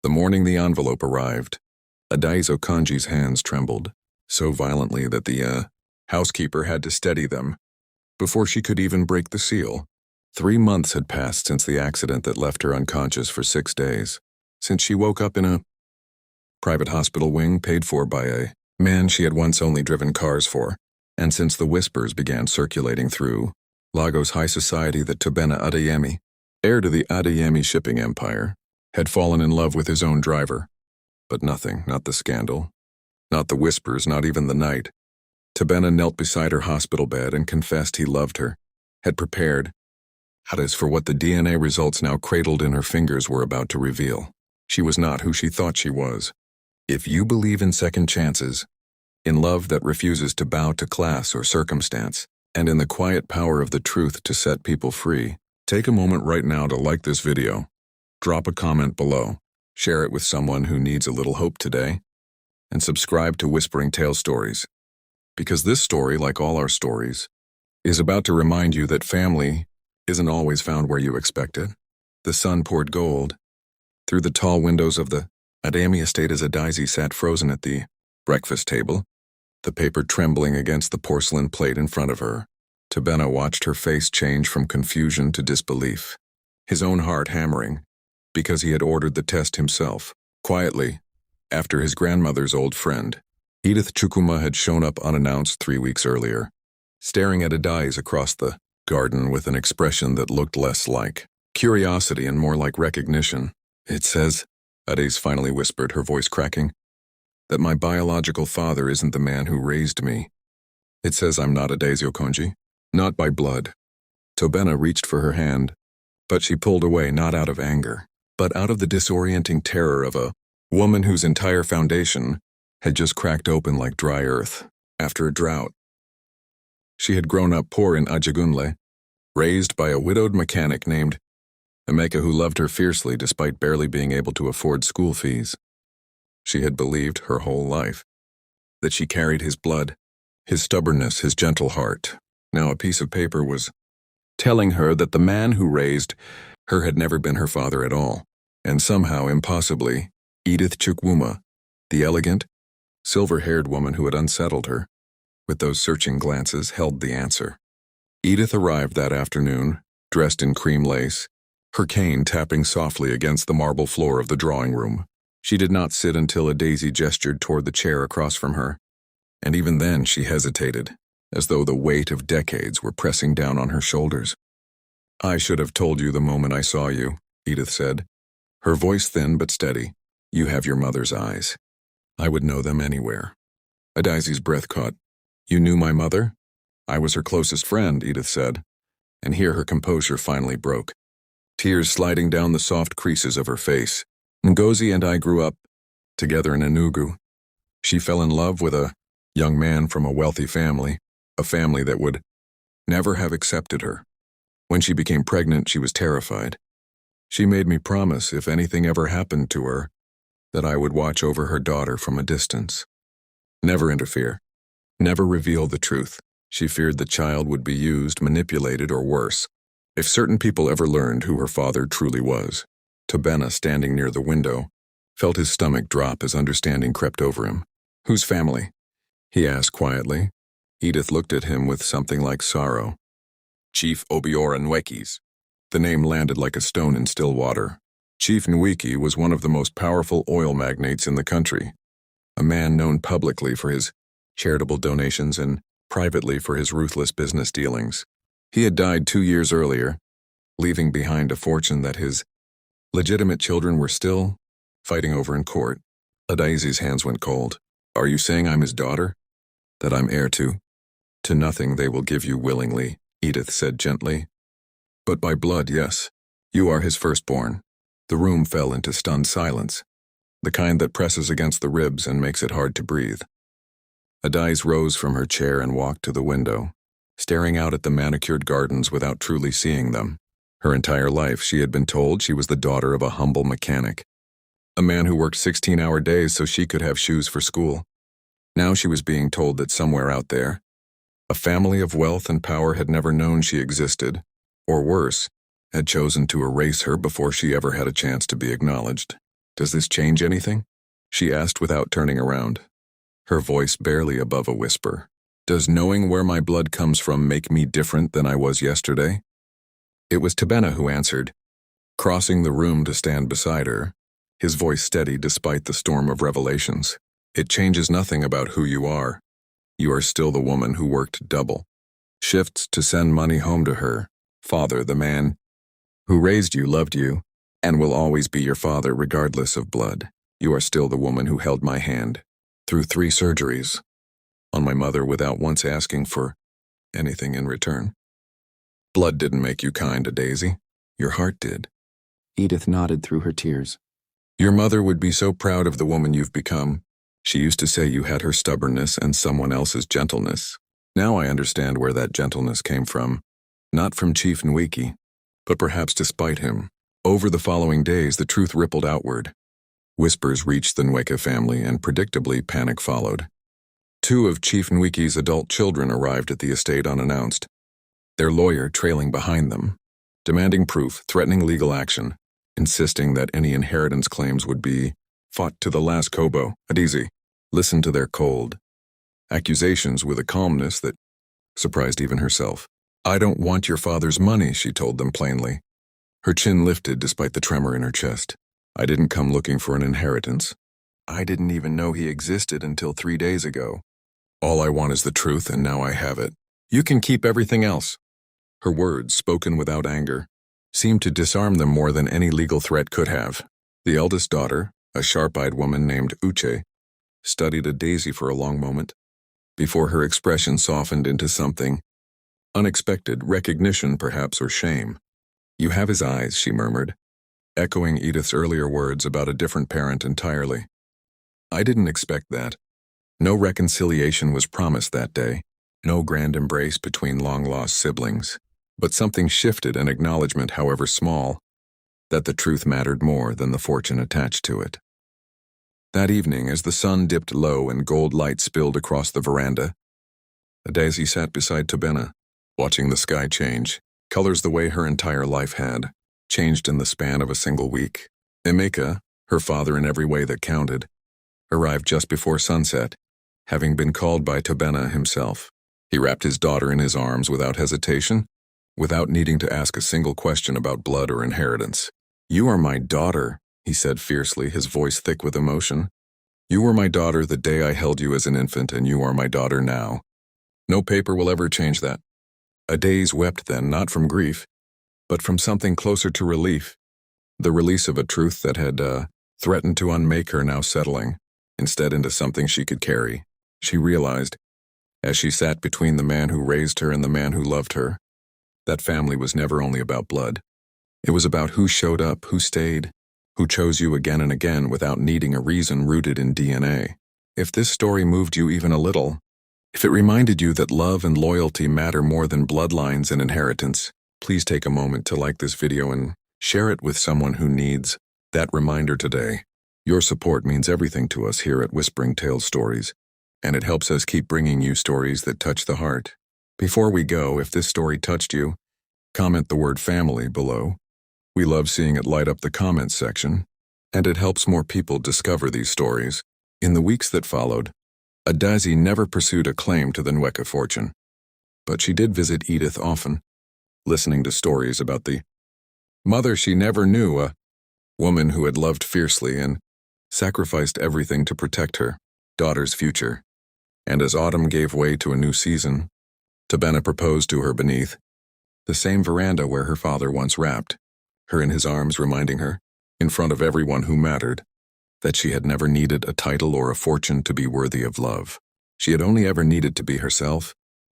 The morning the envelope arrived, Adaizo Kanji's hands trembled, so violently that the housekeeper had to steady them before she could even break the seal. 3 months had passed since the accident that left her unconscious for 6 days, since she woke up in a private hospital wing paid for by a man she had once only driven cars for, and since the whispers began circulating through Lagos high society that Tobena Adeyemi, heir to the Adeyemi shipping empire, had fallen in love with his own driver. But nothing, not the scandal, not the whispers, not even the night. Tobena knelt beside her hospital bed and confessed he loved her, had prepared, as for what the DNA results now cradled in her fingers were about to reveal. She was not who she thought she was. If you believe in second chances, in love that refuses to bow to class or circumstance, and in the quiet power of the truth to set people free, take a moment right now to like this video, drop a comment below, share it with someone who needs a little hope today, and subscribe to Whispering Tale Stories. Because this story, like all our stories, is about to remind you that family isn't always found where you expect it. The sun poured gold through the tall windows of the Adeyemi estate as Adaizi sat frozen at the breakfast table, the paper trembling against the porcelain plate in front of her. Tobena watched her face change from confusion to disbelief, his own heart hammering, because he had ordered the test himself. Quietly, after his grandmother's old friend, Edith Chukwuma had shown up unannounced 3 weeks earlier, staring at Adai's across the garden with an expression that looked less like curiosity and more like recognition. "It says," Adai's finally whispered, her voice cracking, "that my biological father isn't the man who raised me. It says I'm not Adaizo Konji, not by blood." Tobena reached for her hand, but she pulled away not out of anger, but out of the disorienting terror of a woman whose entire foundation had just cracked open like dry earth after a drought. She had grown up poor in Ajagunle, raised by a widowed mechanic named Emeka who loved her fiercely despite barely being able to afford school fees. She had believed her whole life that she carried his blood, his stubbornness, his gentle heart. Now a piece of paper was telling her that the man who raised her had never been her father at all, and somehow, impossibly, Edith Chukwuma, the elegant, silver-haired woman who had unsettled her, with those searching glances, held the answer. Edith arrived that afternoon, dressed in cream lace, her cane tapping softly against the marble floor of the drawing room. She did not sit until Adaizi gestured toward the chair across from her, and even then she hesitated, as though the weight of decades were pressing down on her shoulders. "I should have told you the moment I saw you," Edith said, her voice thin but steady. "You have your mother's eyes. I would know them anywhere." Adaizi's breath caught. "You knew my mother?" "I was her closest friend," Edith said, and here her composure finally broke, tears sliding down the soft creases of her face. "Ngozi and I grew up together in Enugu. She fell in love with a young man from a wealthy family, a family that would never have accepted her. When she became pregnant, she was terrified. She made me promise if anything ever happened to her, that I would watch over her daughter from a distance. Never interfere. Never reveal the truth. She feared the child would be used, manipulated, or worse, if certain people ever learned who her father truly was." Tobena, standing near the window, felt his stomach drop as understanding crept over him. "Whose family?" he asked quietly. Edith looked at him with something like sorrow. "Chief Obiora Nweki's." The name landed like a stone in still water. Chief Nweki was one of the most powerful oil magnates in the country, a man known publicly for his charitable donations and privately for his ruthless business dealings. He had died 2 years earlier, leaving behind a fortune that his legitimate children were still fighting over in court. Adaizi's hands went cold. "Are you saying I'm his daughter? That I'm heir to?" "To nothing they will give you willingly," Edith said gently. "But by blood, yes. You are his firstborn." The room fell into stunned silence, the kind that presses against the ribs and makes it hard to breathe. Adaiz rose from her chair and walked to the window, staring out at the manicured gardens without truly seeing them. Her entire life she had been told she was the daughter of a humble mechanic, a man who worked 16-hour days so she could have shoes for school. Now she was being told that somewhere out there, a family of wealth and power had never known she existed, or worse, had chosen to erase her before she ever had a chance to be acknowledged. Does this change anything? She asked without turning around, her voice barely above a whisper. Does knowing where my blood comes from make me different than I was yesterday? It was Tabena who answered, crossing the room to stand beside her, his voice steady despite the storm of revelations. It changes nothing about who you are. You are still the woman who worked double shifts to send money home to her father, the man who raised you, loved you, and will always be your father regardless of blood. You are still the woman who held my hand through 3 surgeries on my mother without once asking for anything in return. Blood didn't make you kind to Daisy. Your heart did. Edith nodded through her tears. Your mother would be so proud of the woman you've become. She used to say you had her stubbornness and someone else's gentleness. Now I understand where that gentleness came from. Not from Chief Nwiki, but perhaps despite him. Over the following days, the truth rippled outward. Whispers reached the Nweke family, and predictably panic followed. 2 of Chief Nwiki's adult children arrived at the estate unannounced, their lawyer trailing behind them, demanding proof, threatening legal action, insisting that any inheritance claims would be fought to the last kobo. Adizi listened to their cold accusations with a calmness that surprised even herself. I don't want your father's money, she told them plainly. Her chin lifted despite the tremor in her chest. I didn't come looking for an inheritance. I didn't even know he existed until 3 days ago. All I want is the truth, and now I have it. You can keep everything else. Her words, spoken without anger, seemed to disarm them more than any legal threat could have. The eldest daughter, a sharp-eyed woman named Uche, studied a Daisy for a long moment, before her expression softened into something unexpected, recognition perhaps, or shame. You have his eyes, she murmured, echoing Edith's earlier words about a different parent entirely. I didn't expect that. No reconciliation was promised that day, no grand embrace between long-lost siblings, but something shifted, an acknowledgement, however small, that the truth mattered more than the fortune attached to it. That evening, as the sun dipped low and gold light spilled across the veranda, Daisy sat beside Tabena, watching the sky change, colors the way her entire life had, changed in the span of a single week. Emeka, her father in every way that counted, arrived just before sunset, having been called by Tabena himself. He wrapped his daughter in his arms without hesitation, without needing to ask a single question about blood or inheritance. You are my daughter, he said fiercely, his voice thick with emotion. You were my daughter the day I held you as an infant, and you are my daughter now. No paper will ever change that. Adaze wept then, not from grief, but from something closer to relief, the release of a truth that had threatened to unmake her now settling, instead into something she could carry. She realized, as she sat between the man who raised her and the man who loved her, that family was never only about blood. It was about who showed up, who stayed, who chose you again and again without needing a reason rooted in DNA. If this story moved you even a little, if it reminded you that love and loyalty matter more than bloodlines and inheritance, please take a moment to like this video and share it with someone who needs that reminder today. Your support means everything to us here at Whispering Tales Stories, and it helps us keep bringing you stories that touch the heart. Before we go, if this story touched you, comment the word family below. We love seeing it light up the comments section, and it helps more people discover these stories. In the weeks that followed, Adazi never pursued a claim to the Nweke fortune, but she did visit Edith often, listening to stories about the mother she never knew, a woman who had loved fiercely and sacrificed everything to protect her daughter's future. And as autumn gave way to a new season, Tabena proposed to her beneath the same veranda where her father once rapped, her in his arms, reminding her, in front of everyone who mattered, that she had never needed a title or a fortune to be worthy of love. She had only ever needed to be herself,